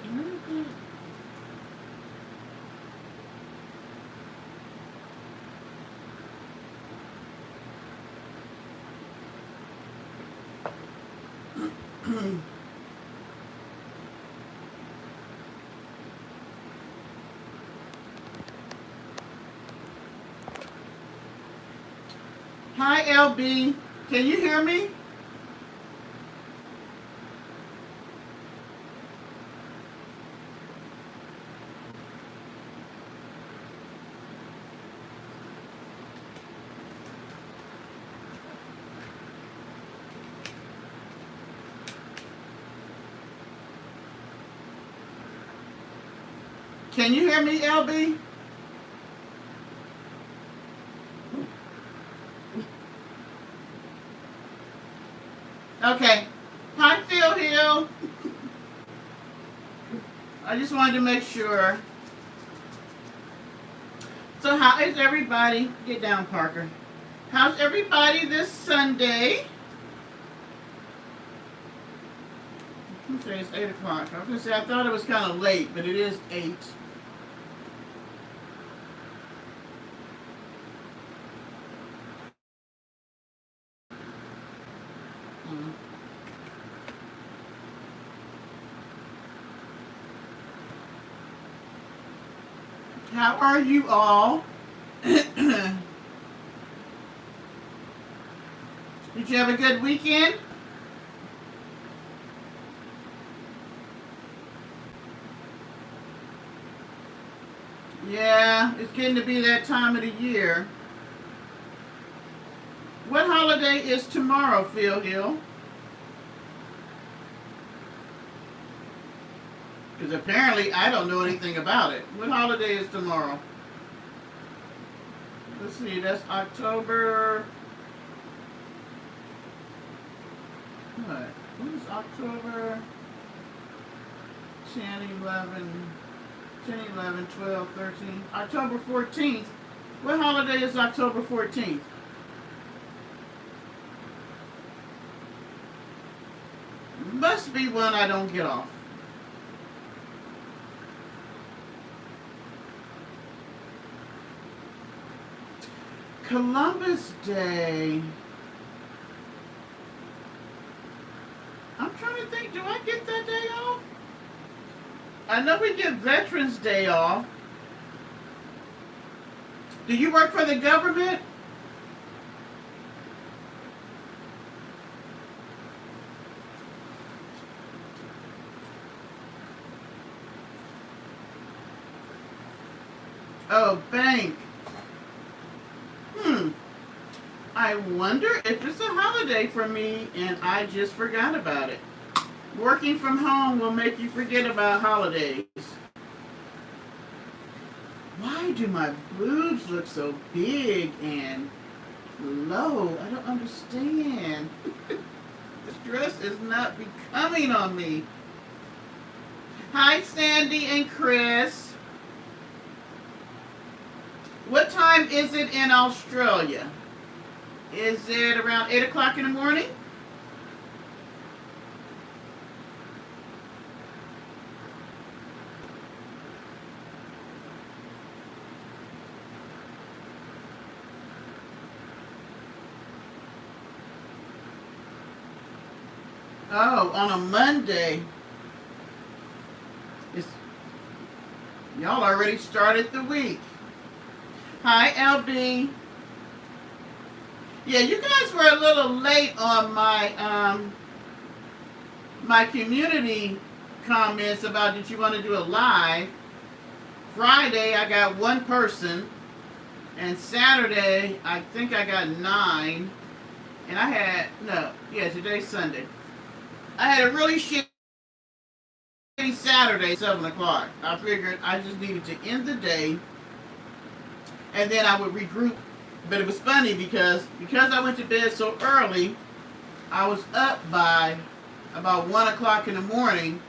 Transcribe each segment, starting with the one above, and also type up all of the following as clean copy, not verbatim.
Hi, LB. Can you hear me? Can you hear me, LB? Okay. Hi, Phil Hill. I just wanted to make sure. So how is everybody? Get down, Parker. How's everybody this Sunday? Okay, it's 8 o'clock. I was going to say, I thought it was kind of late, but it is 8. How are you all? Did you have a good weekend? Yeah, it's getting to be that time of the year. What holiday is tomorrow, Phil Hill? Because apparently I don't know anything about it. What holiday is tomorrow? Let's see, that's October. What is October 10, 11, 10, 11, 12, 13? October 14th. What holiday is October 14th? Must be one I don't get off. Columbus Day. I'm trying to think, do I get that day off? I know we get Veterans Day off. Do you work for the government? Oh, bank. I wonder if it's a holiday for me and I just forgot about it. Working from home will make you forget about holidays. Why do my boobs look so big and low? I don't understand. This dress is not becoming on me. Hi, Sandy and Chris. What time is it in Australia? Is it around 8 o'clock in the morning? Oh, on a Monday. Y'all already started the week. Hi, LB. Yeah, you guys were a little late on my community comments about did you want to do a live. Friday I got one person, and Saturday I think I got 9, and today's Sunday. I had a really shitty Saturday, 7 o'clock. I figured I just needed to end the day, and then I would regroup. But it was funny because I went to bed so early, I was up by about 1 o'clock in the morning.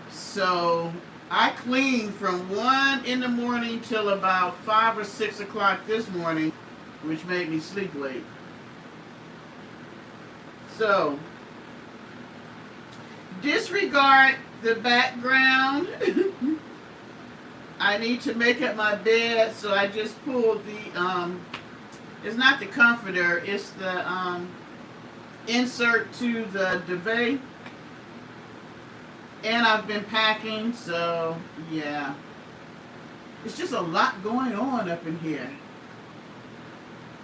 So I cleaned from 1 in the morning till about 5 or 6 o'clock this morning, which made me sleep late. So Disregard the background. I need to make up my bed, so I just pulled the it's not the comforter, it's the insert to the duvet. And I've been packing, so yeah. It's just a lot going on up in here.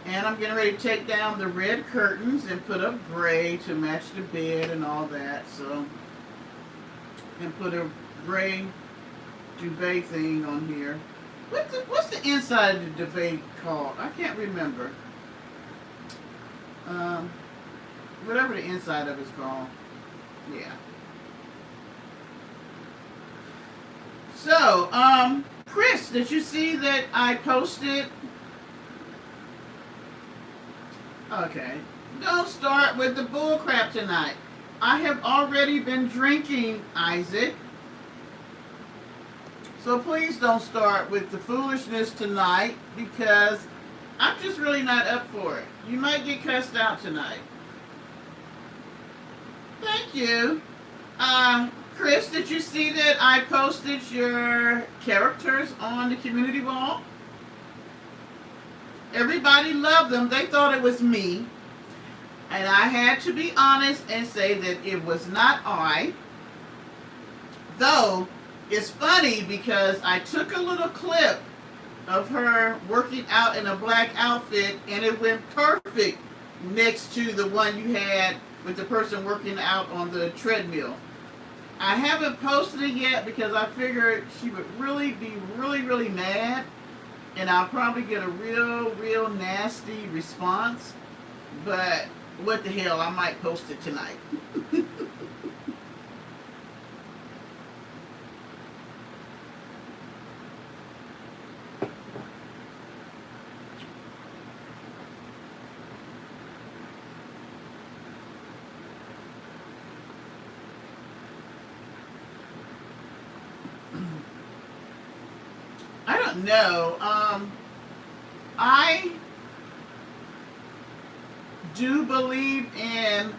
And I'm getting ready to take down the red curtains and put up gray to match the bed and all that. So, and put a gray duvet thing on here. What's the inside of the duvet called? I can't remember. Whatever the inside of it's called. Yeah. So, Chris, did you see that I posted? Okay. Don't start with the bull crap tonight. I have already been drinking, Isaac. So please don't start with the foolishness tonight, because I'm just really not up for it. You might get cussed out tonight. Thank you. Chris, did you see that I posted your characters on the community wall? Everybody loved them. They thought it was me. And I had to be honest and say that it was not I. Though, it's funny because I took a little clip of her working out in a black outfit, and it went perfect next to the one you had with the person working out on the treadmill. I haven't posted it yet because I figured she would really be really mad, and I'll probably get a real nasty response. But what the hell, I might post it tonight. I don't know. I do believe in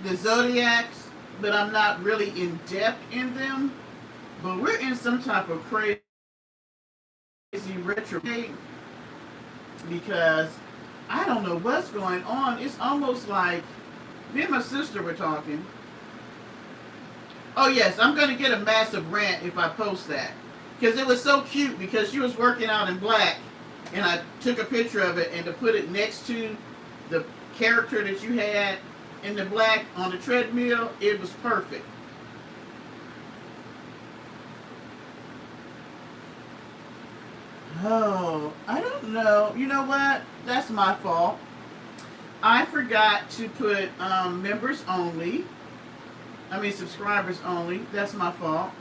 the zodiacs, but I'm not really in depth in them. But we're in some type of crazy retrograde because I don't know what's going on. It's almost like me and my sister were talking. Oh yes, I'm going to get a massive rant if I post that. Because it was so cute because she was working out in black, and I took a picture of it, and to put it next to the character that you had in the black on the treadmill, it was perfect. Oh, I don't know. You know what? That's my fault. I forgot to put members only. Subscribers only. That's my fault.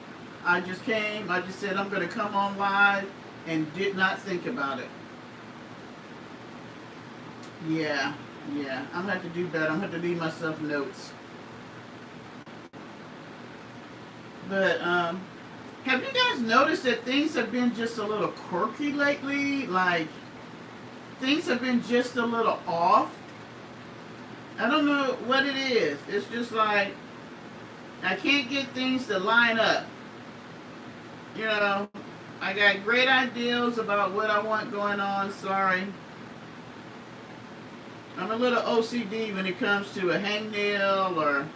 I just said I'm going to come on live and did not think about it. Yeah. I'm going to have to do better. I'm going to have to leave myself notes. But, have you guys noticed that things have been just a little quirky lately? Like, things have been just a little off. I don't know what it is. It's just like, I can't get things to line up. You know, I got great ideas about what I want going on. Sorry. I'm a little OCD when it comes to a hangnail or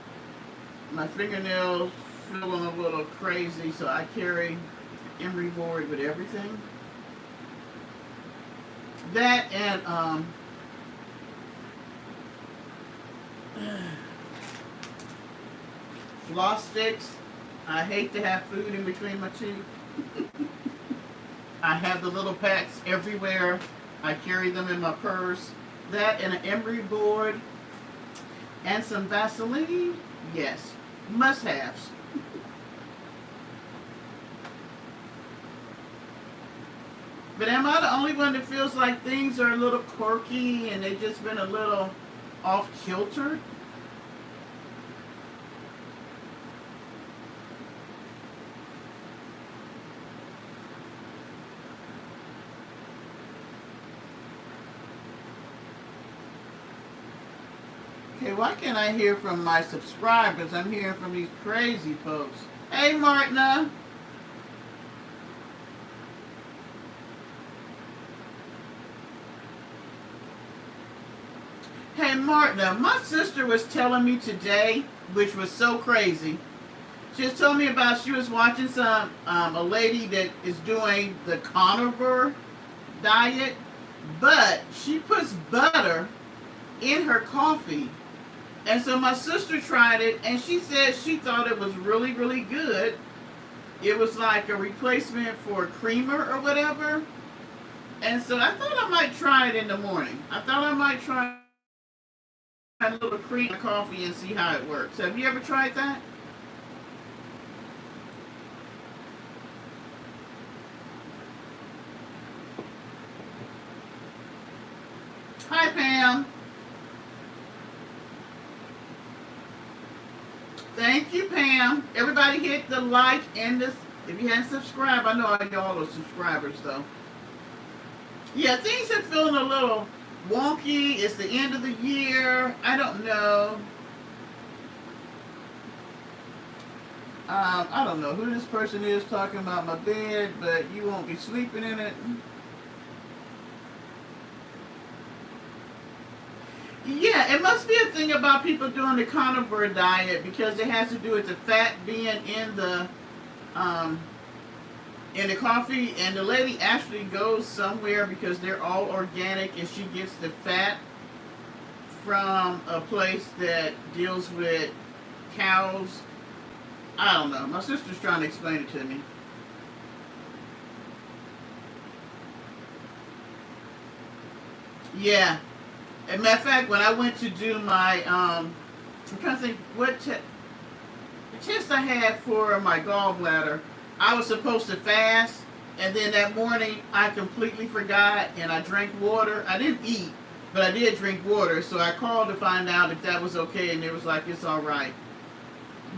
my fingernails feeling a little crazy, so I carry emery board with everything. That and floss sticks. I hate to have food in between my teeth. I have the little packs everywhere. I carry them in my purse. That and an emery board and some Vaseline. Yes, must-haves. But am I the only one that feels like things are a little quirky and they've just been a little off-kilter? Okay, why can't I hear from my subscribers? I'm hearing from these crazy folks. Hey, Martina. Hey, Martina, my sister was telling me today, which was so crazy. She was telling me about she was watching a lady that is doing the carnivore diet, but she puts butter in her coffee. And so my sister tried it, and she said she thought it was really, really good. It was like a replacement for creamer or whatever. And so I thought I might try it in the morning. I thought I might try a little cream in coffee and see how it works. Have you ever tried that? Hi, Pam. Thank you, Pam. Everybody hit the like and this. If you hadn't subscribed, I know y'all are subscribers, though. Yeah, things are feeling a little wonky. It's the end of the year. I don't know. I don't know who this person is talking about my bed, but you won't be sleeping in it. Yeah, it must be a thing about people doing the carnivore diet because it has to do with the fat being um, in the coffee. And the lady actually goes somewhere because they're all organic, and she gets the fat from a place that deals with cows. I don't know. My sister's trying to explain it to me. Yeah. As a matter of fact, when I went to do my, I'm trying to think what the test I had for my gallbladder, I was supposed to fast, and then that morning I completely forgot, and I drank water. I didn't eat, but I did drink water, so I called to find out if that was okay, and it was like, it's all right.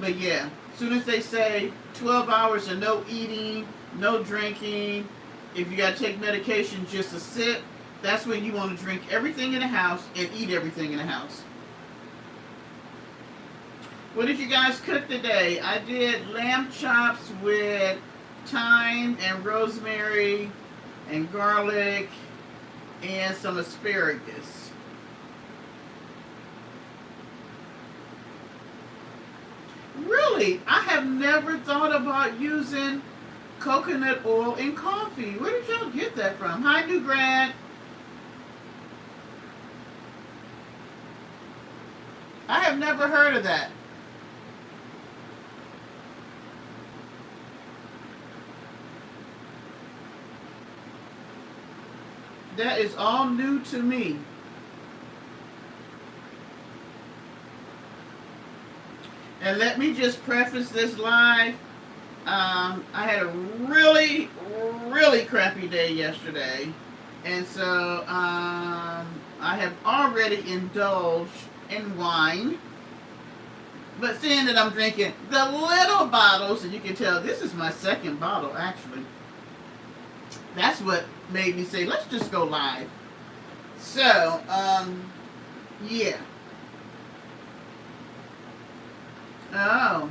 But yeah, as soon as they say 12 hours of no eating, no drinking, if you got to take medication, just a sip, that's when you want to drink everything in the house and eat everything in the house. What did you guys cook today? I did lamb chops with thyme and rosemary and garlic and some asparagus. Really? I have never thought about using coconut oil in coffee. Where did y'all get that from? Hi, New Grad. I have never heard of that. That is all new to me. And let me just preface this live. I had a really, really crappy day yesterday. And so I have already indulged in wine. But seeing that I'm drinking the little bottles, and you can tell this is my second bottle actually. That's what made me say, let's just go live. So, yeah. Oh.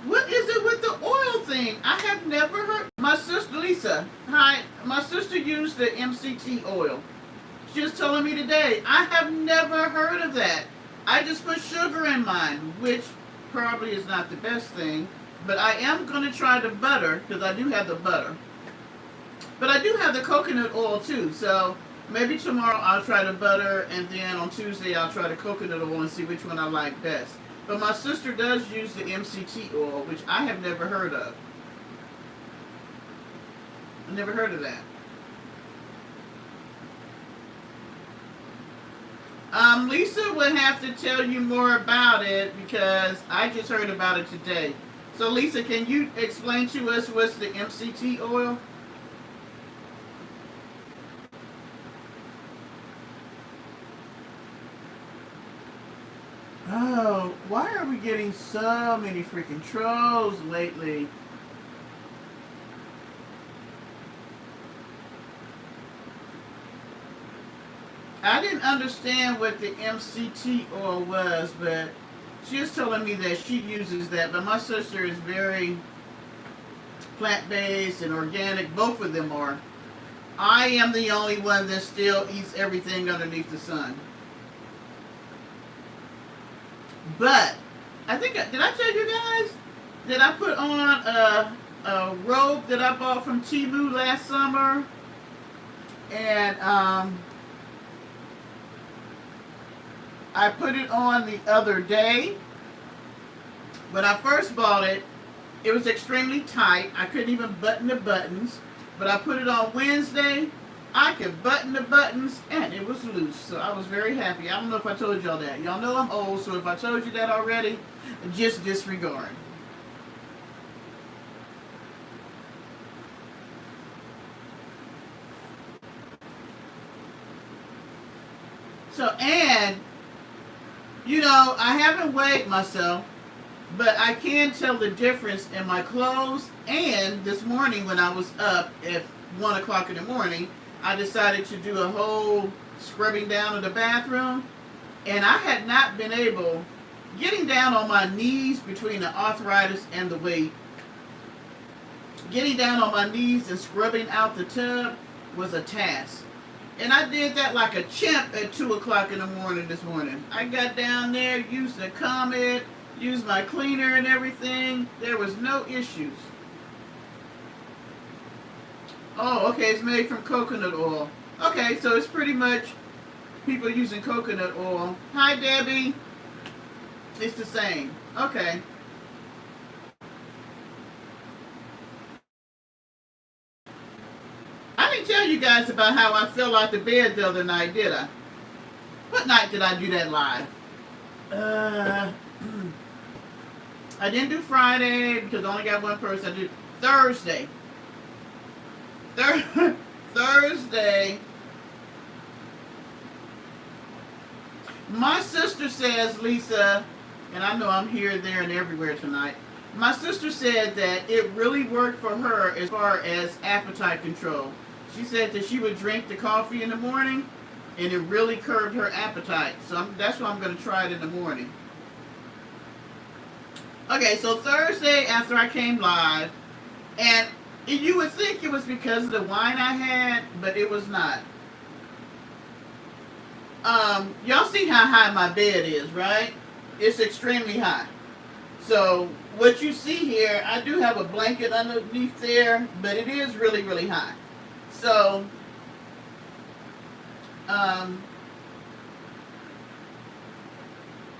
What is it with the oil thing? I have never heard. My sister, Lisa, hi. My sister used the MCT oil. She was telling me today, I have never heard of that. I just put sugar in mine, which probably is not the best thing. But I am going to try the butter, because I do have the butter. But I do have the coconut oil too, so maybe tomorrow I'll try the butter, and then on Tuesday I'll try the coconut oil and see which one I like best. But my sister does use the MCT oil, which I have never heard of. I never heard of that. Lisa would have to tell you more about it because I just heard about it today. So Lisa, can you explain to us what's the MCT oil? Oh, why are we getting so many freaking trolls lately? didn't understand what the MCT oil was, but she was telling me that she uses that. But my sister is very plant-based and organic. Both of them are. I am the only one that still eats everything underneath the sun. But I think, did I tell you guys that I put on a robe that I bought from Temu last summer? And I put it on the other day. When I first bought it, it was extremely tight. I couldn't even button the buttons. But I put it on Wednesday. I could button the buttons and it was loose. So I was very happy. I don't know if I told y'all that. Y'all know I'm old, so if I told you that already, just disregard. So, and, you know, I haven't weighed myself, but I can tell the difference in my clothes. And this morning when I was up at 1 o'clock in the morning, I decided to do a whole scrubbing down of the bathroom. And I had not been able, getting down on my knees between the arthritis and the weight, getting down on my knees and scrubbing out the tub was a task. And I did that like a champ at 2 o'clock in the morning this morning. I got down there, used the Comet, used my cleaner and everything. There was no issues. Oh, okay, it's made from coconut oil. Okay, so it's pretty much people using coconut oil. Hi, Debbie. It's the same. Okay. I didn't tell you guys about how I fell out the bed the other night, did I? What night did I do that live? I didn't do Friday because I only got one person. I did Thursday. Thursday. My sister says, Lisa, and I know I'm here, there, and everywhere tonight. My sister said that it really worked for her as far as appetite control. She said that she would drink the coffee in the morning, and it really curbed her appetite. So that's why I'm going to try it in the morning. Okay, so Thursday after I came live, and you would think it was because of the wine I had, but it was not. Y'all see how high my bed is, right? It's extremely high. So what you see here, I do have a blanket underneath there, but it is really, really high. So,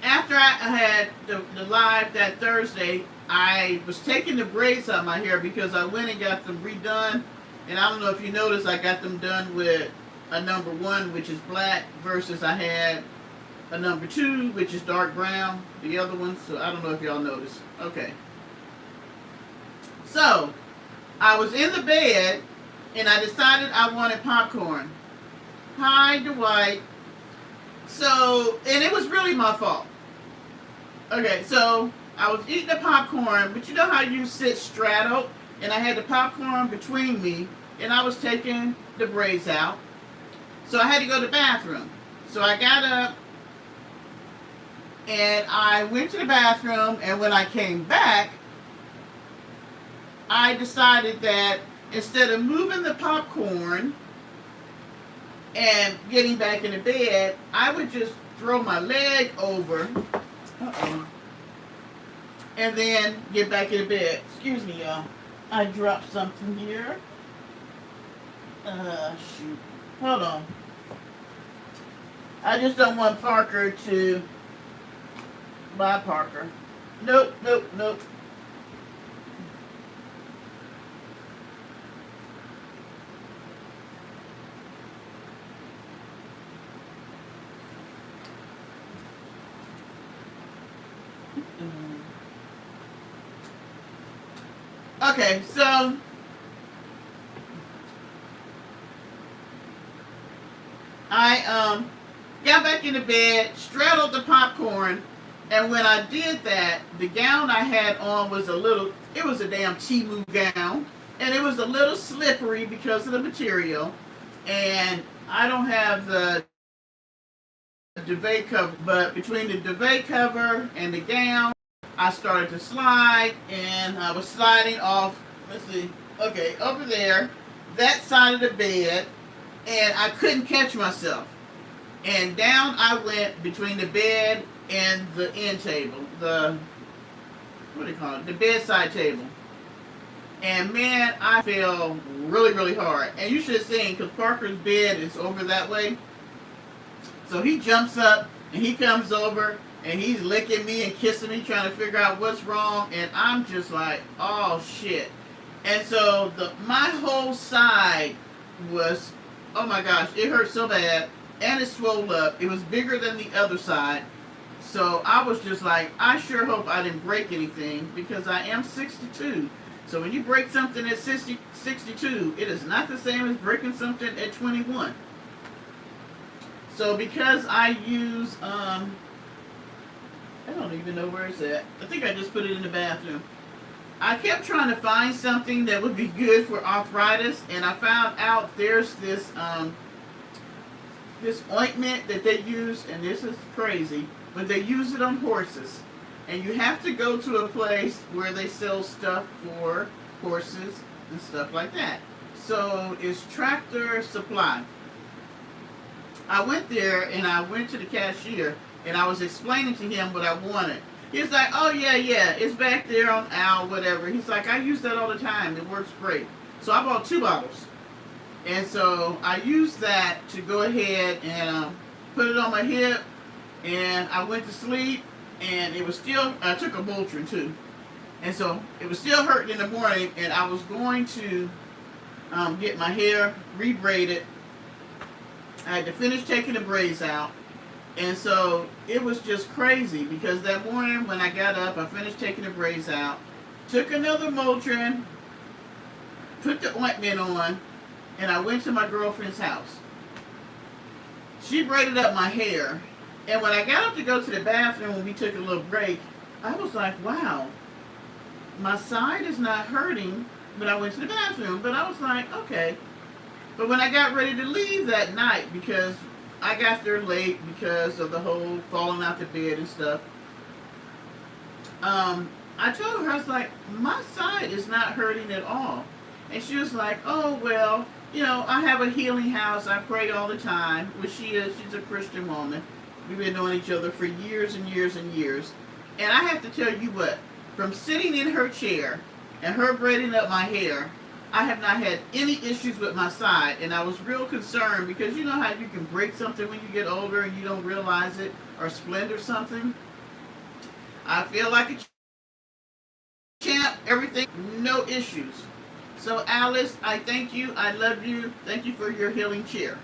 after I had the live that Thursday, I was taking the braids out of my hair because I went and got them redone. And I don't know if you noticed, I got them done with a number 1, which is black, versus I had a number 2, which is dark brown, the other one. So I don't know if y'all noticed. Okay. So, I was in the bed, and I decided I wanted popcorn. Hi, Dwight. So, and it was really my fault. Okay, so I was eating the popcorn, but you know how you sit straddled, and I had the popcorn between me, and I was taking the braids out. So I had to go to the bathroom. So I got up, and I went to the bathroom, and when I came back, I decided that instead of moving the popcorn and getting back in the bed, I would just throw my leg over, and then get back in the bed. Excuse me, y'all. I dropped something here. Shoot. Hold on. I just don't want Parker to... Bye, Parker. Nope, nope, nope. Okay, so I got back in the bed, straddled the popcorn, and when I did that, the gown I had on was it was a damn Temu gown, and it was a little slippery because of the material, and I don't have the duvet cover, but between the duvet cover and the gown, I started to slide, and I was sliding off, let's see, okay, over there, that side of the bed, and I couldn't catch myself. And down I went between the bed and the end table, what do you call it, the bedside table. And man, I fell really, really hard. And you should have seen, because Parker's bed is over that way. So he jumps up and he comes over and he's licking me and kissing me, trying to figure out what's wrong. And I'm just like, oh shit. And so my whole side was, oh my gosh, it hurt so bad. And it swelled up. It was bigger than the other side. So I was just like, I sure hope I didn't break anything, because I am 62. So when you break something at 62, it is not the same as breaking something at 21. So because I use, I don't even know where it's at. I think I just put it in the bathroom. I kept trying to find something that would be good for arthritis, and I found out there's this ointment that they use, and this is crazy, but they use it on horses. And you have to go to a place where they sell stuff for horses and stuff like that. So it's Tractor Supply. I went there and I went to the cashier and I was explaining to him what I wanted. He's like, oh yeah, it's back there on aisle, whatever. He's like, I use that all the time. It works great. So I bought 2 bottles. And so I used that to go ahead and put it on my hip, and I went to sleep, and it was still, I took a Motrin too. And so it was still hurting in the morning, and I was going to get my hair rebraided. I had to finish taking the braids out. And so it was just crazy, because that morning when I got up, I finished taking the braids out, took another Motrin, put the ointment on, and I went to my girlfriend's house. She braided up my hair, and when I got up to go to the bathroom when we took a little break, I was like, wow, my side is not hurting, but I went to the bathroom. But I was like, okay. But when I got ready to leave that night, because I got there late because of the whole falling out the bed and stuff, I told her, I was like, my side is not hurting at all. And she was like, oh, well, you know, I have a healing house. I pray all the time. Well, she is. She's a Christian woman. We've been knowing each other for years and years and years. And I have to tell you what, from sitting in her chair and her braiding up my hair, I have not had any issues with my side. And I was real concerned, because you know how you can break something when you get older and you don't realize it, or splinter something. I feel like a champ, everything, no issues. So Alice, I thank you. I love you. Thank you for your healing chair.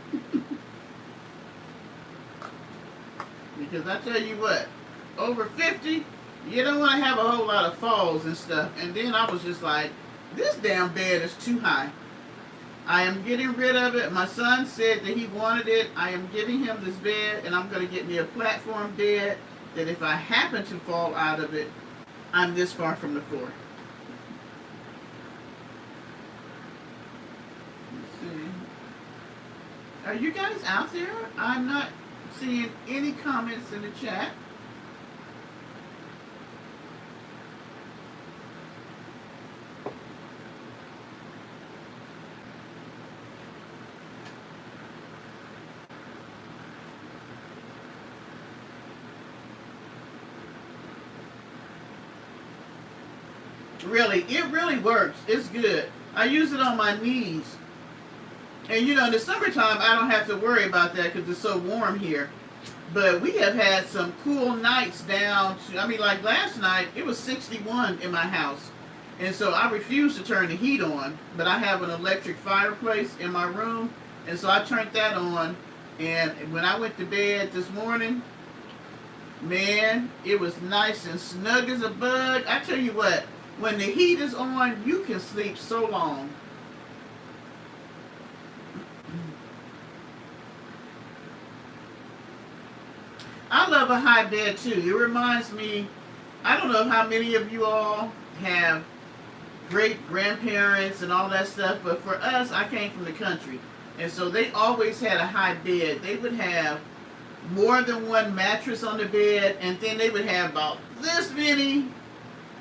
Because I tell you what, over 50, you don't want to have a whole lot of falls and stuff. And then I was just like, this damn bed is too high. I am getting rid of it. My son said that he wanted it. I am giving him this bed, and I'm going to get me a platform bed that if I happen to fall out of it, I'm this far from the floor. Are you guys out there? I'm not seeing any comments in the chat. Really, it really works. It's good. I use it on my knees. And you know, in the summertime, I don't have to worry about that because it's so warm here. But we have had some cool nights down to, I mean, like last night, it was 61 in my house. And so I refuse to turn the heat on, but I have an electric fireplace in my room. And so I turned that on. And when I went to bed this morning, man, it was nice and snug as a bug. I tell you what, when the heat is on, you can sleep so long. I love a high bed too. It reminds me, I don't know how many of you all have great grandparents and all that stuff, but for us, I came from the country. And so they always had a high bed. They would have more than one mattress on the bed, and then they would have about this many,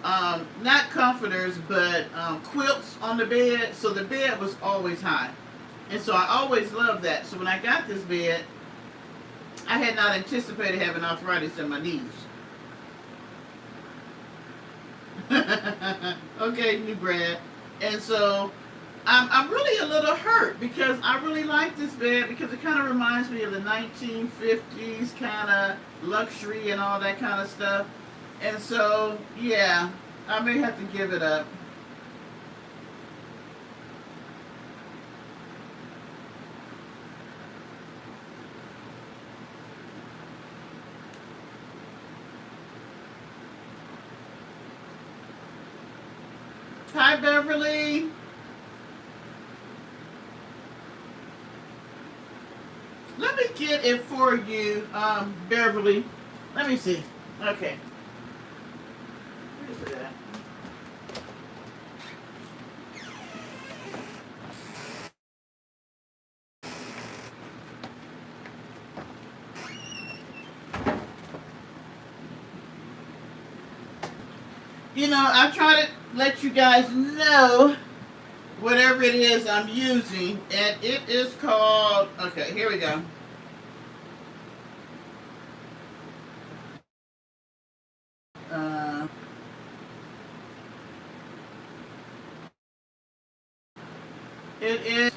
not comforters, but quilts on the bed. So the bed was always high. And so I always loved that. So when I got this bed, I had not anticipated having arthritis in my knees. Okay, new grad. And so I'm really a little hurt because I really like this bed because it kind of reminds me of the 1950s kind of luxury and all that kind of stuff. And so, yeah, I may have to give it up. Hi, Beverly. Let me get it for you, Beverly. Let me see. Okay. Where's it at? You know, I try to let you guys know whatever it is I'm using, and it is called, okay, here we go. It is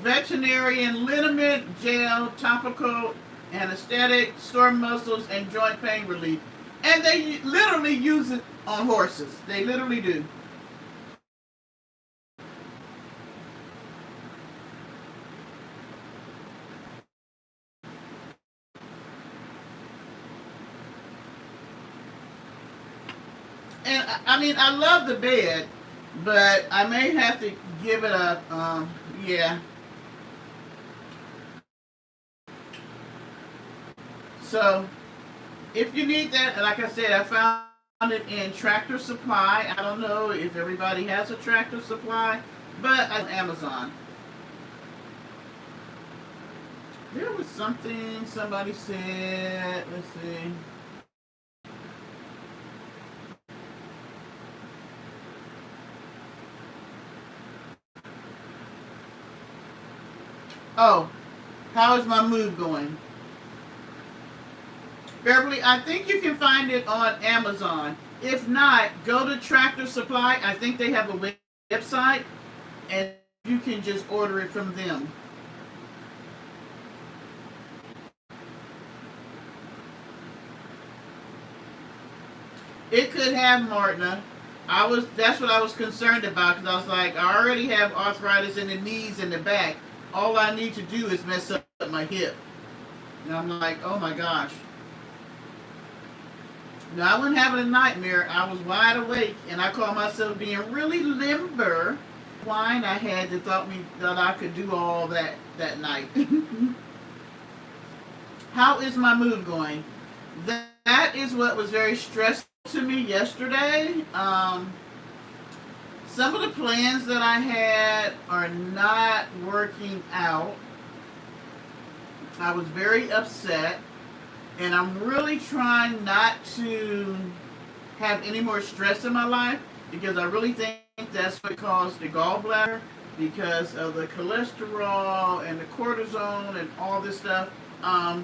veterinarian liniment gel topical anesthetic, sore muscles, and joint pain relief. And they literally use it on horses. They literally do. And I mean, I love the bed, but I may have to give it up. Yeah. So if you need that, like I said, I found it in Tractor Supply. I don't know if everybody has a Tractor Supply, but on Amazon. There was something somebody said. Let's see. Oh, how is my mood going? Beverly, I think you can find it on Amazon. If not, go to Tractor Supply. I think they have a website, and you can just order it from them. It could have, Martina. That's what I was concerned about because I was like, I already have arthritis in the knees and the back. All I need to do is mess up my hip. And I'm like, oh my gosh. Now I wasn't having a nightmare. I was wide awake, and I called myself being really limber. Wine I had that thought me that I could do all that night. How is my mood going? That is what was very stressful to me yesterday. Some of the plans that I had are not working out. I was very upset, and I'm really trying not to have any more stress in my life because I really think that's what caused the gallbladder because of the cholesterol and the cortisone and all this stuff. My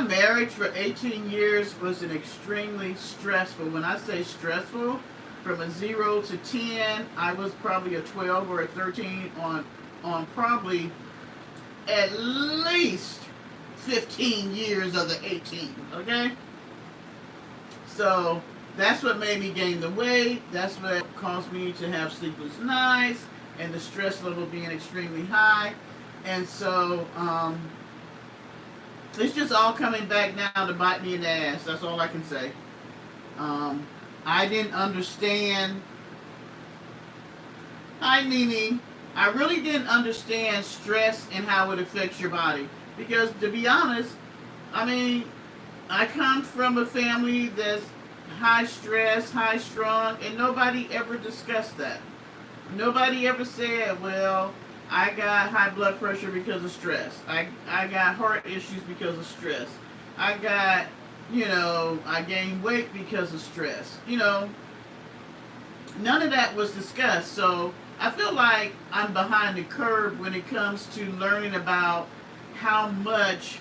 marriage for 18 years was an extremely stressful. When I say stressful, from a 0 to 10, I was probably a 12 or a 13 on probably at least 15 years of the 18, okay? So that's what made me gain the weight. That's what caused me to have sleepless nights and the stress level being extremely high. And so it's just all coming back now to bite me in the ass. That's all I can say. I didn't understand. Hi, Nene. I really didn't understand stress and how it affects your body. Because to be honest, I mean, I come from a family that's high stress, high strung, and nobody ever discussed that. Nobody ever said, well, I got high blood pressure because of stress. I got heart issues because of stress. I got, I gained weight because of stress. None of that was discussed. So I feel like I'm behind the curve when it comes to learning about how much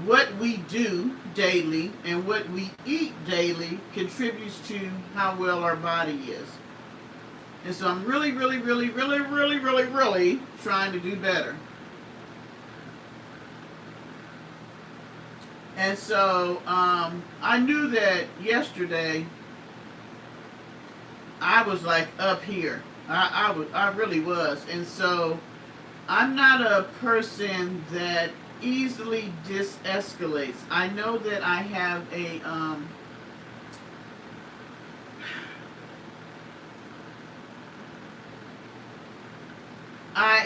what we do daily and what we eat daily contributes to how well our body is. And so I'm really, really, really, really, really, really, really trying to do better. And so I knew that yesterday I was like up here. I really was. And so I'm not a person that easily de-escalates. I know that I have a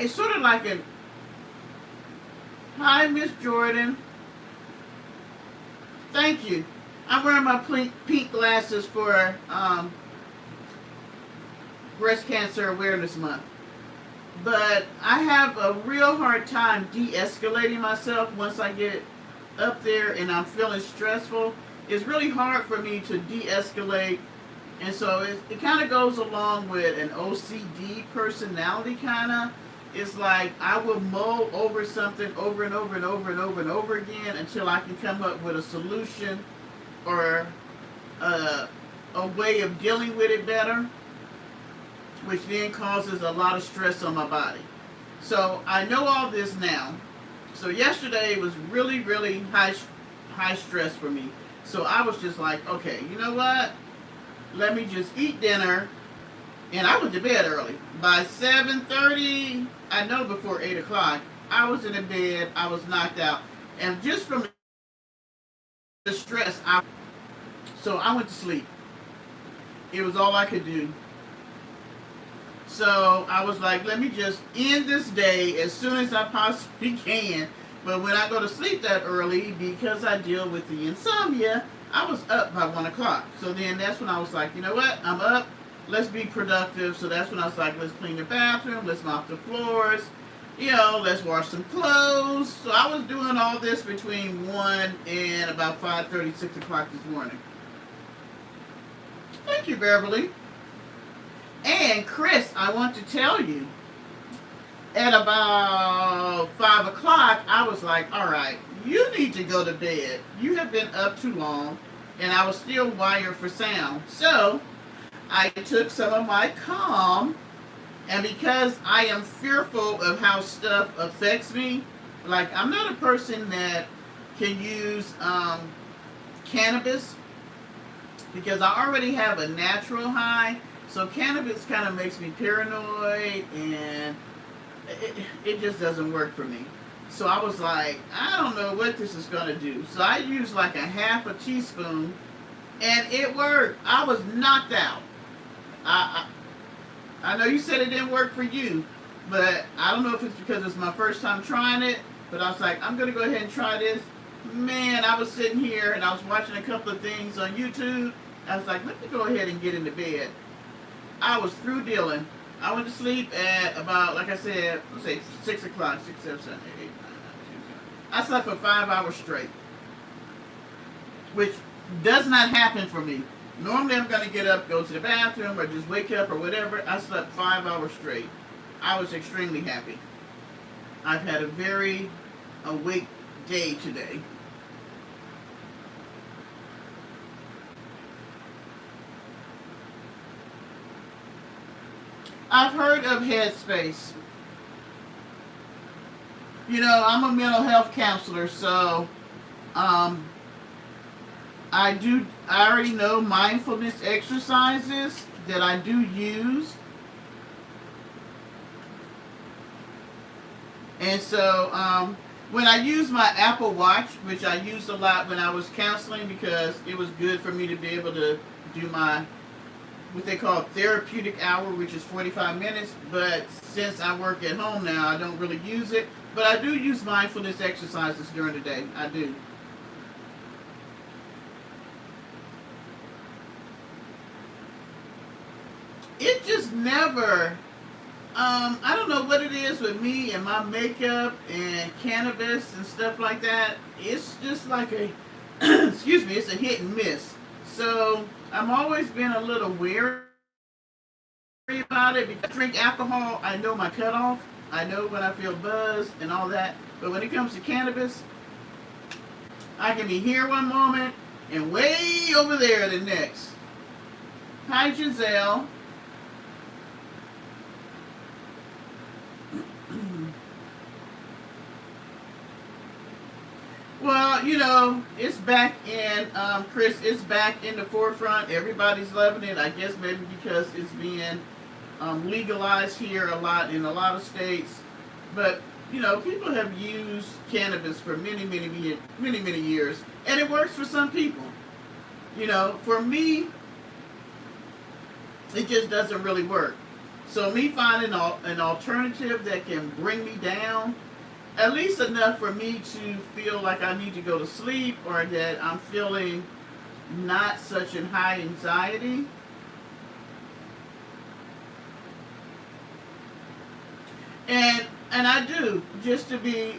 it's sort of like a hi, Miss Jordan. Thank you. I'm wearing my pink glasses for Breast Cancer Awareness Month. But I have a real hard time de-escalating myself once I get up there and I'm feeling stressful. It's really hard for me to de-escalate. And so it kind of goes along with an OCD personality kind of. It's like I will mull over something over and over and over and over and over again until I can come up with a solution or a way of dealing with it better, which then causes a lot of stress on my body. So I know all this now. So yesterday was really, really high stress for me. So I was just like, okay, you know what? Let me just eat dinner. And I went to bed early. By 7:30, I know before 8 o'clock, I was in the bed. I was knocked out. And just from the stress, so I went to sleep. It was all I could do. So I was like, let me just end this day as soon as I possibly can. But when I go to sleep that early, because I deal with the insomnia, I was up by 1 o'clock. So then that's when I was like, you know what? I'm up. Let's be productive. So that's when I was like, let's clean the bathroom. Let's mop the floors. Let's wash some clothes. So I was doing all this between 1 and about 5:30, 6 o'clock this morning. Thank you, Beverly. And Chris, I want to tell you, at about 5 o'clock, I was like, all right, you need to go to bed. You have been up too long, and I was still wired for sound. So I took some of my Calm, and because I am fearful of how stuff affects me, like I'm not a person that can use cannabis because I already have a natural high. So cannabis kind of makes me paranoid, and it just doesn't work for me. So I was like, I don't know what this is going to do. So I used like a half a teaspoon, and it worked. I was knocked out. I know you said it didn't work for you, but I don't know if it's because it's my first time trying it, but I was like, I'm going to go ahead and try this. Man, I was sitting here, and I was watching a couple of things on YouTube. I was like, let me go ahead and get into bed. I was through dealing. I went to sleep at about, like I said, let's say 6 o'clock, 6, 7, 7, 8, 8, 9, 9, 10. I slept for 5 hours straight, which does not happen for me. Normally I'm going to get up, go to the bathroom, or just wake up or whatever. I slept 5 hours straight. I was extremely happy. I've had a very awake day today. I've heard of Headspace. I'm a mental health counselor, so I already know mindfulness exercises that I do use. And so when I use my Apple Watch, which I used a lot when I was counseling because it was good for me to be able to do my what they call therapeutic hour, which is 45 minutes. But since I work at home now, I don't really use it. But I do use mindfulness exercises during the day. I do. It just never I don't know what it is with me and my makeup and cannabis and stuff like that. It's just like a, excuse me, it's a hit and miss. So I'm always been a little wary about it because I drink alcohol. I know my cutoff. I know when I feel buzzed and all that. But when it comes to cannabis, I can be here one moment and way over there the next. Hi, Giselle. Well, it's back in, Chris, it's back in the forefront. Everybody's loving it. I guess maybe because it's being legalized here a lot in a lot of states. But, people have used cannabis for many, many, many, many, many years. And it works for some people. For me, it just doesn't really work. So me finding an alternative that can bring me down at least enough for me to feel like I need to go to sleep or that I'm feeling not such in high anxiety. And I do, just to be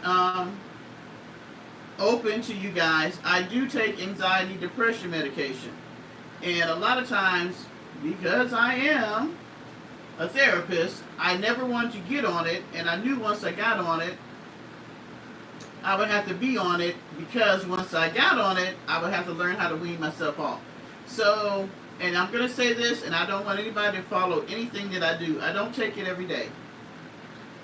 open to you guys, I do take anxiety depression medication. And a lot of times, because I am a therapist, I never wanted to get on it, and I knew once I got on it, I would have to be on it because once I got on it, I would have to learn how to wean myself off. So, and I'm going to say this, and I don't want anybody to follow anything that I do. I don't take it every day.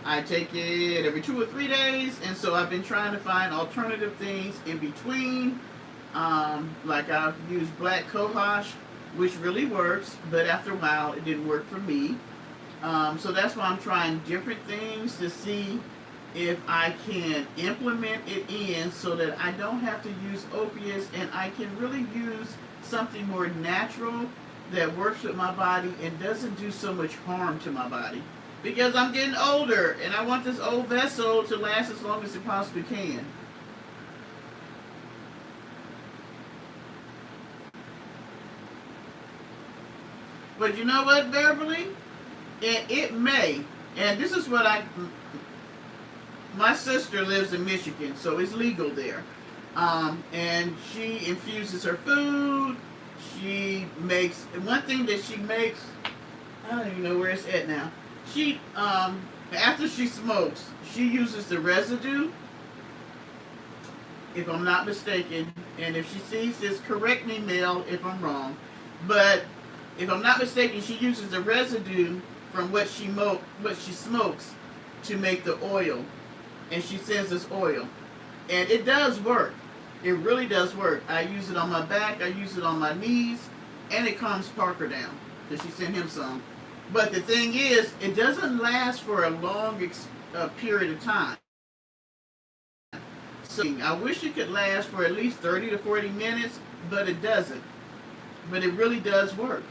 I take it every 2 or 3 days, and so I've been trying to find alternative things in between. Like I've used black cohosh, which really works, but after a while it didn't work for me. So that's why I'm trying different things to see if I can implement it in so that I don't have to use opiates and I can really use something more natural that works with my body and doesn't do so much harm to my body. Because I'm getting older and I want this old vessel to last as long as it possibly can. But you know what, Beverly? It may, and this is what my sister lives in Michigan, so it's legal there. And she infuses her food. She makes, one thing that she makes, I don't even know where it's at now. She, after she smokes, she uses the residue, if I'm not mistaken. And if she sees this, correct me, Mel, if I'm wrong. But if I'm not mistaken, she uses the residue from what she smokes to make the oil. And she sends us oil. And it does work. It really does work. I use it on my back, I use it on my knees, and it calms Parker down. Because she sent him some. But the thing is, it doesn't last for a long period of time. So I wish it could last for at least 30 to 40 minutes, but it doesn't. But it really does work.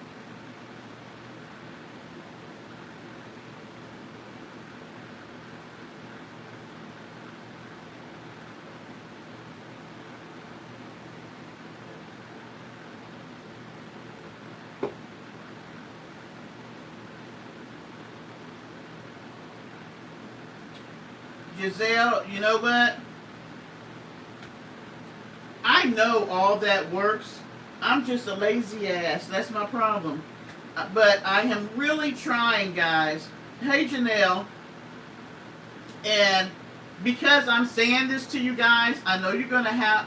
Giselle, you know what? I know all that works. I'm just a lazy ass. That's my problem. But I am really trying, guys. Hey, Janelle. And because I'm saying this to you guys, I know you're going to have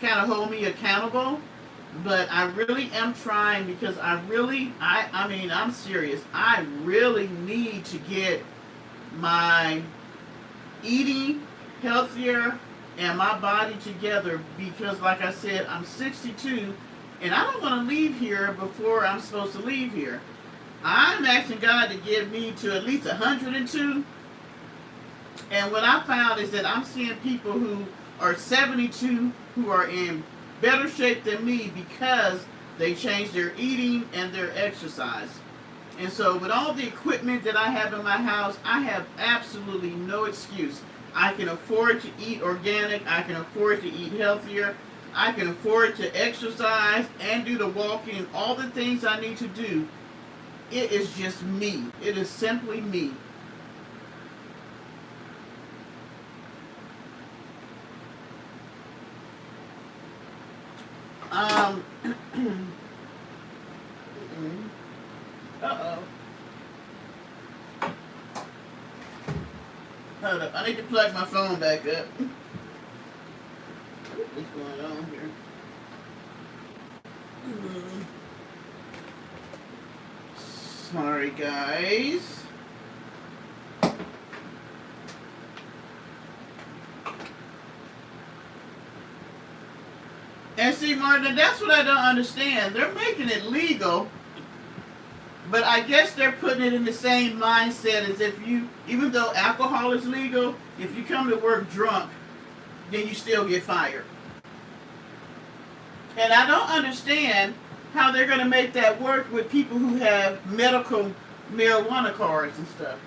kind of hold me accountable. But I really am trying because I mean, I'm serious. I really need to get my eating healthier and my body together because, like I said, I'm 62 and I don't want to leave here before I'm supposed to leave here. I'm asking God to get me to at least 102. And what I found is that I'm seeing people who are 72 who are in better shape than me because they changed their eating and their exercise. And so with all the equipment that I have in my house, I have absolutely no excuse. I can afford to eat organic. I can afford to eat healthier. I can afford to exercise and do the walking and all the things I need to do. It is just me. It is simply me. Um, uh-oh. Hold up. I need to plug my phone back up. What's going on here? Sorry, guys. And see, Martin, that's what I don't understand. They're making it legal, but I guess they're putting it in the same mindset as if you, even though alcohol is legal, if you come to work drunk, then you still get fired. And I don't understand how they're going to make that work with people who have medical marijuana cards and stuff.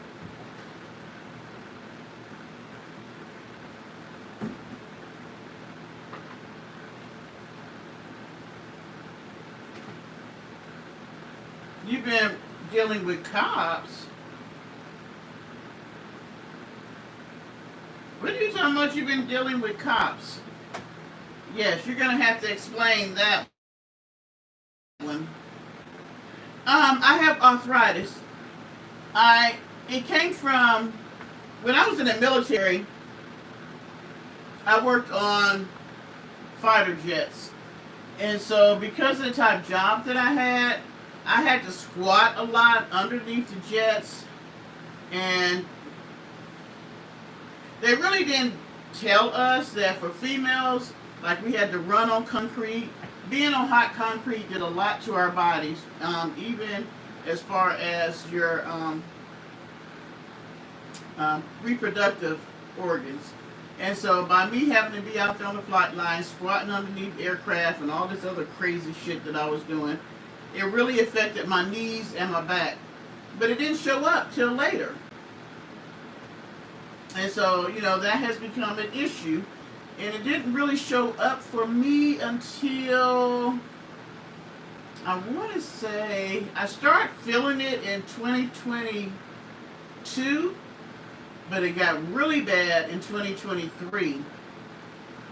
You've been dealing with cops. What are you talking about? You've been dealing with cops. Yes, you're going to have to explain that one. I have arthritis. It came from when I was in the military. I worked on fighter jets, and so because of the type of job that I had to squat a lot underneath the jets, and they really didn't tell us that for females, like we had to run on concrete. Being on hot concrete did a lot to our bodies, even as far as your reproductive organs. And so by me having to be out there on the flight line, squatting underneath aircraft and all this other crazy shit that I was doing, it really affected my knees and my back. But it didn't show up till later. And so, that has become an issue. And it didn't really show up for me until, I want to say, I started feeling it in 2022, but it got really bad in 2023.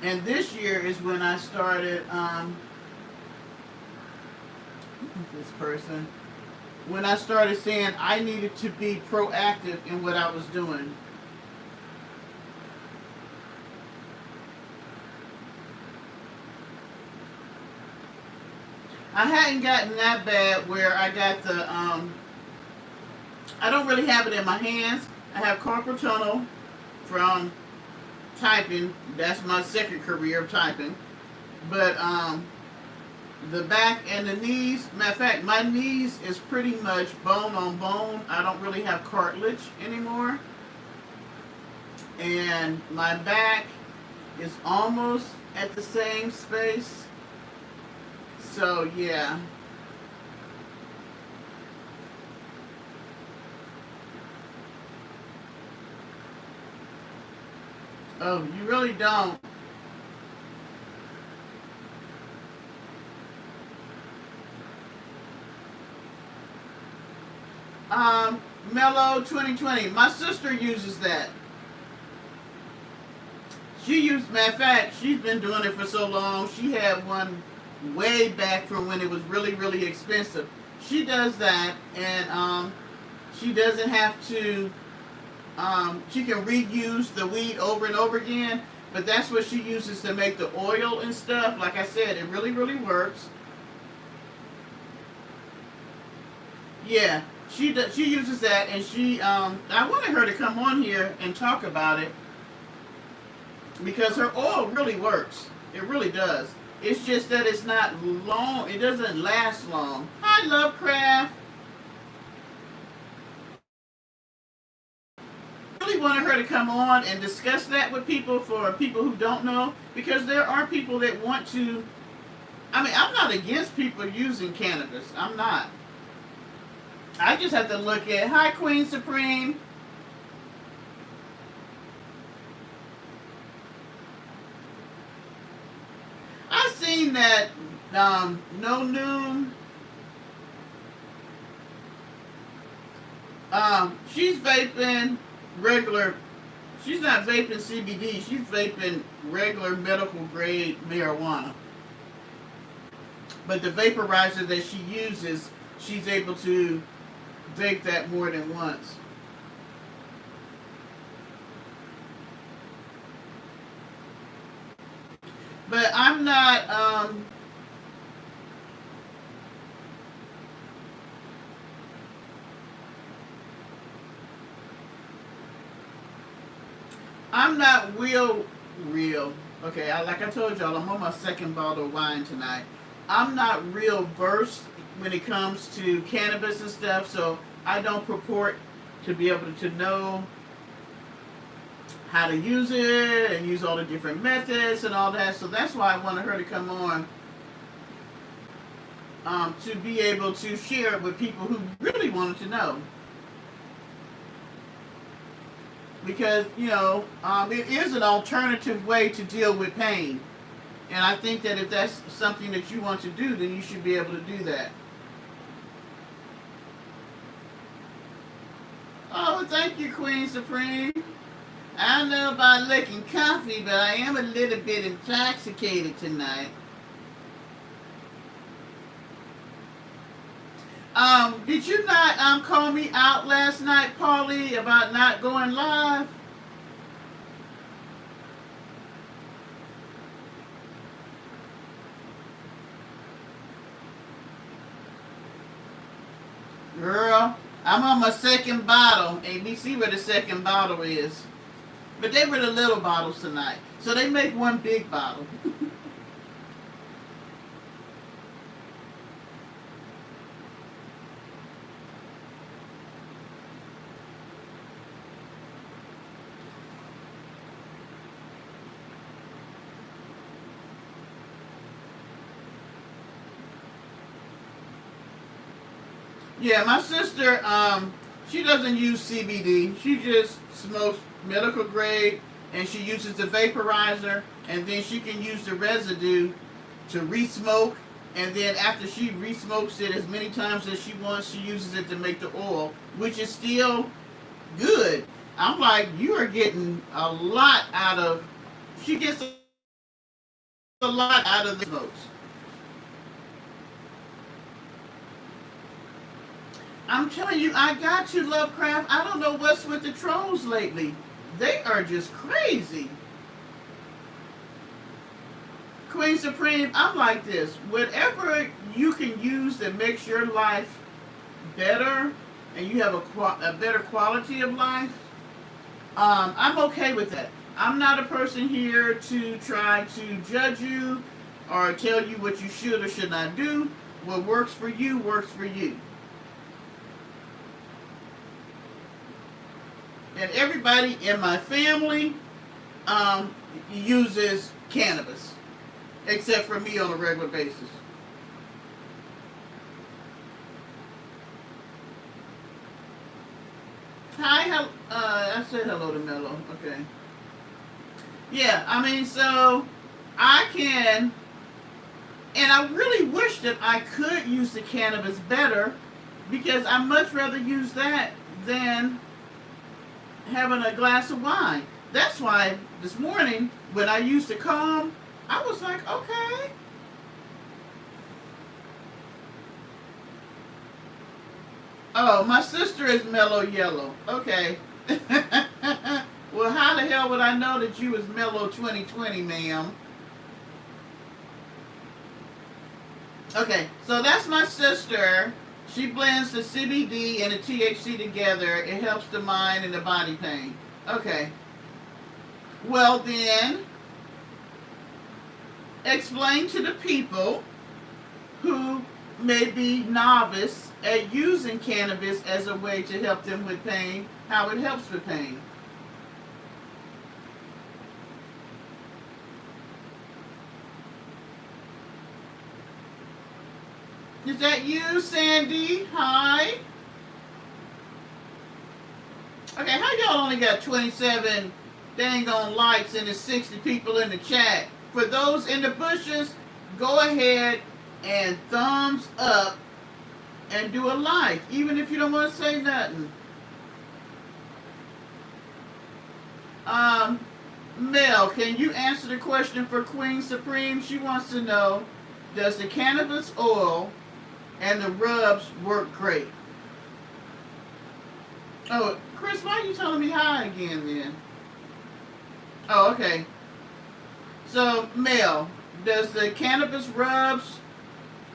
And this year is when I started, when I started saying I needed to be proactive in what I was doing. I hadn't gotten that bad where I got the, I don't really have it in my hands. I have carpal tunnel from typing. That's my second career of typing. But the back and the knees, matter of fact, my knees is pretty much bone on bone. I don't really have cartilage anymore. And my back is almost at the same space. So, yeah. Oh, you really don't. Mellow 2020. My sister uses that. Matter of fact, she's been doing it for so long. She had one way back from when it was really, really expensive. She does that, and she doesn't have to, she can reuse the weed over and over again, but that's what she uses to make the oil and stuff. Like I said, it really, really works. Yeah, she uses that, and I wanted her to come on here and talk about it, because her oil really works. It really does. It's just that it's not long. It doesn't last long. Hi, Lovecraft. I really wanted her to come on and discuss that with people, for people who don't know, because there are people that want to. I mean, I'm not against people using cannabis. I'm not. I just have to look at, hi, Queen Supreme. I seen that No Noon. She's vaping regular. She's not vaping CBD. She's vaping regular medical grade marijuana. But the vaporizer that she uses, she's able to vape that more than once. But I'm not real. Okay, like I told y'all, I'm on my second bottle of wine tonight. I'm not real versed when it comes to cannabis and stuff, so I don't purport to be able to know how to use it and use all the different methods and all that. So that's why I wanted her to come on, to be able to share it with people who really wanted to know. Because, it is an alternative way to deal with pain. And I think that if that's something that you want to do, then you should be able to do that. Oh, thank you, Queen Supreme. I don't know about licking coffee, but I am a little bit intoxicated tonight. Did you not call me out last night, Paulie, about not going live? Girl, I'm on my second bottle, and we see where the second bottle is. But they were the little bottles tonight, so they make one big bottle. Yeah, my sister, she doesn't use CBD. She just smokes medical grade, and she uses the vaporizer, and then she can use the residue to re-smoke, and then after she re-smokes it as many times as she wants, she uses it to make the oil, which is still good. I'm like, you are getting a lot out of, she gets a lot out of the smokes. I'm telling you, I got you, Lovecraft. I don't know what's with the trolls lately. They are just crazy. Queen Supreme, I'm like this. Whatever you can use that makes your life better and you have a better quality of life, I'm okay with that. I'm not a person here to try to judge you or tell you what you should or should not do. What works for you works for you. And everybody in my family uses cannabis, except for me on a regular basis. Hi, I said hello to Mello. Okay. Yeah, I mean, so I can, and I really wish that I could use the cannabis better, because I much rather use that than having a glass of wine. That's why this morning when I used to calm, I was like, okay. Oh, my sister is mellow yellow. Okay. Well, how the hell would I know that you was mellow 2020, ma'am? Okay, so that's my sister. She blends the CBD and the THC together. It helps the mind and the body pain. Okay. Well then, explain to the people who may be novice at using cannabis as a way to help them with pain, how it helps with pain. Is that you, Sandy? Hi. Okay, how y'all only got 27 dang on likes and there's 60 people in the chat? For those in the bushes, go ahead and thumbs up and do a like, even if you don't want to say nothing. Mel, can you answer the question for Queen Supreme? She wants to know, Does the cannabis oil and the rubs work great? Oh, Chris, why are you telling me hi again then? Oh, okay. So, Mel, does the cannabis rubs,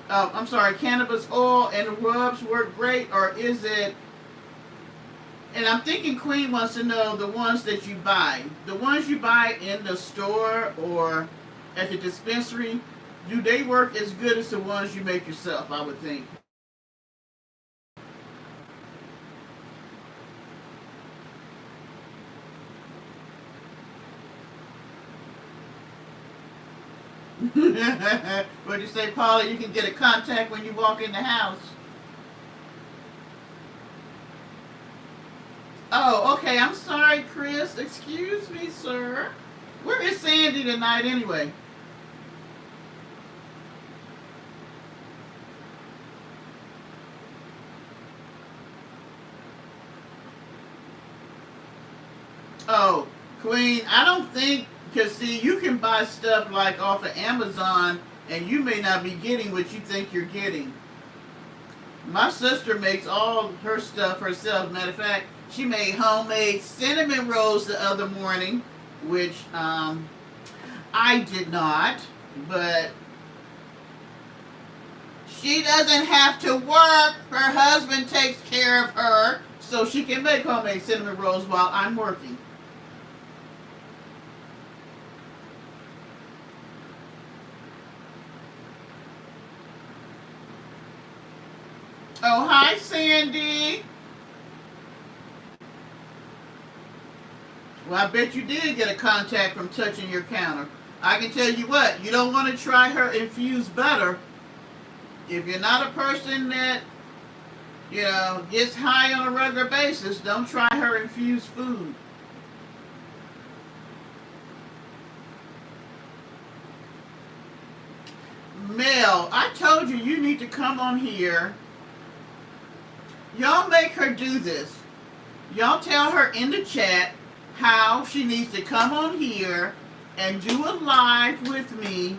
I'm sorry, cannabis oil and the rubs work great, or is it, and I'm thinking Queen wants to know the ones that you buy. The ones you buy in the store or at the dispensary, do they work as good as the ones you make yourself, I would think. What'd you say, Paula? You can get a contact when you walk in the house. Oh, okay. I'm sorry, Chris. Excuse me, sir. Where is Sandy tonight anyway? Oh, Queen, I don't think, because see, you can buy stuff like off of Amazon and you may not be getting what you think you're getting. My sister makes all her stuff herself. Matter of fact, she made homemade cinnamon rolls the other morning, which I did not, but she doesn't have to work. Her husband takes care of her, so she can make homemade cinnamon rolls while I'm working. Oh, hi, Sandy. Well, I bet you did get a contact from touching your counter. I can tell you what, you don't want to try her infused butter. If you're not a person that, gets high on a regular basis, don't try her infused food. Mel, I told you you need to come on here. Y'all make her do this. Y'all tell her in the chat how she needs to come on here and do a live with me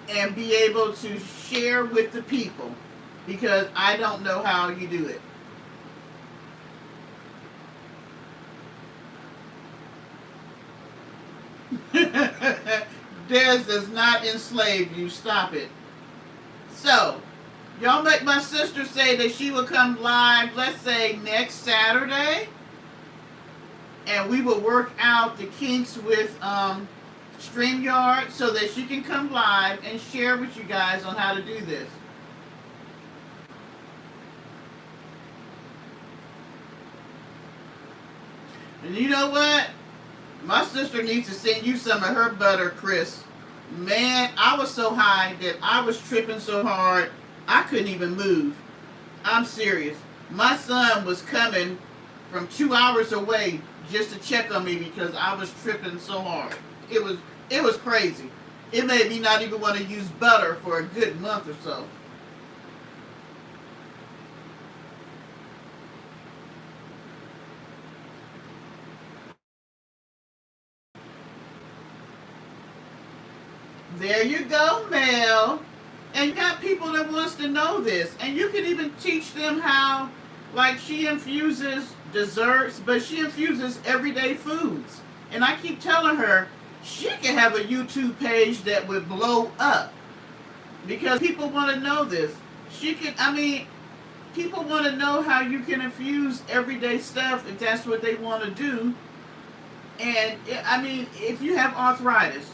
and be able to share with the people, because I don't know how you do it. Des does not enslave you. Stop it. So, y'all make my sister say that she will come live, let's say next Saturday, and we will work out the kinks with StreamYard so that she can come live and share with you guys on how to do this. And you know what? My sister needs to send you some of her butter, Chris. Man, I was so high that I was tripping so hard I couldn't even move. I'm serious. My son was coming from 2 hours away just to check on me because I was tripping so hard. It was crazy. It made me not even want to use butter for a good month or so. There you go, Mel. And you got people that wants to know this. And you can even teach them how, like, she infuses desserts, but she infuses everyday foods. And I keep telling her she can have a YouTube page that would blow up because people want to know this. People want to know how you can infuse everyday stuff if that's what they want to do. And, if you have arthritis,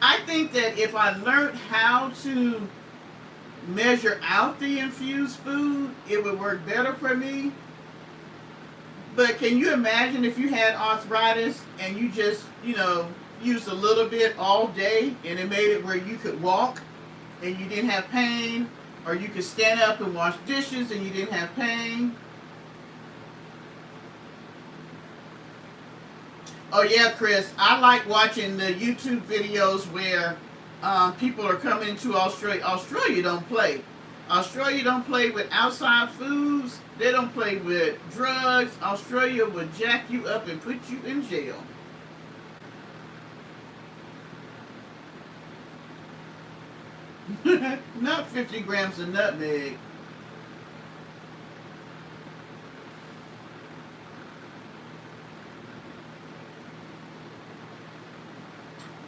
I think that if I learned how to measure out the infused food, it would work better for me. But can you imagine if you had arthritis and you just, used a little bit all day and it made it where you could walk and you didn't have pain, or you could stand up and wash dishes and you didn't have pain? Oh yeah, Chris, I like watching the YouTube videos where people are coming to Australia. Australia don't play. Australia don't play with outside foods. They don't play with drugs. Australia will jack you up and put you in jail. Not 50 grams of nutmeg.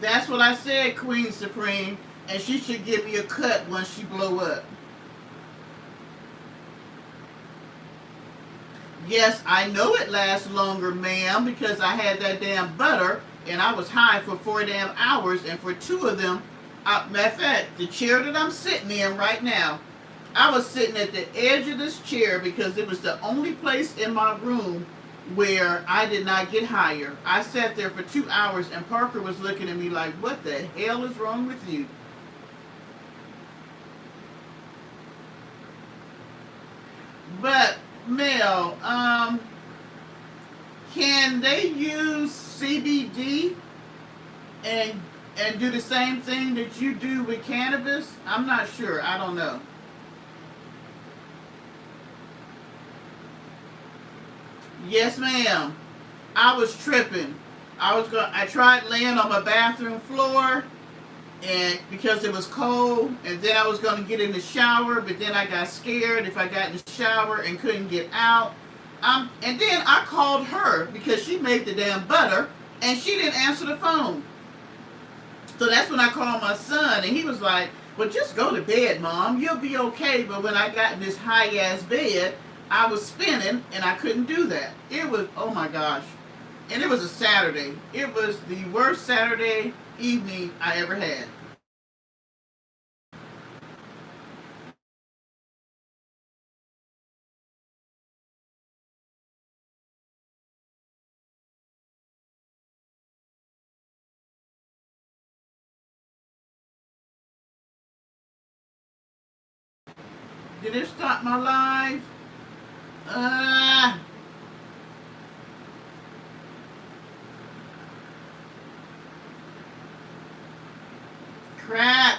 That's what I said, Queen Supreme. And she should give me a cut once she blow up. Yes, I know it lasts longer, ma'am, because I had that damn butter and I was high for 4 damn hours, and for two of them, matter of fact, the chair that I'm sitting in right now, I was sitting at the edge of this chair because it was the only place in my room where I did not get higher. I sat there for 2 hours and Parker was looking at me like, what the hell is wrong with you? But Mel, can they use CBD and do the same thing that you do with cannabis? I'm not sure. I don't know. Yes, ma'am. I was tripping. I tried laying on my bathroom floor and because it was cold, and then I was going to get in the shower, but then I got scared if I got in the shower and couldn't get out. And then I called her because she made the damn butter and she didn't answer the phone. So that's when I called my son, and he was like, well, just go to bed, Mom. You'll be okay. But when I got in this high ass bed, I was spinning, and I couldn't do that. It was, oh my gosh. And it was a Saturday. It was the worst Saturday evening I ever had. Did it stop my live? Ah, crap.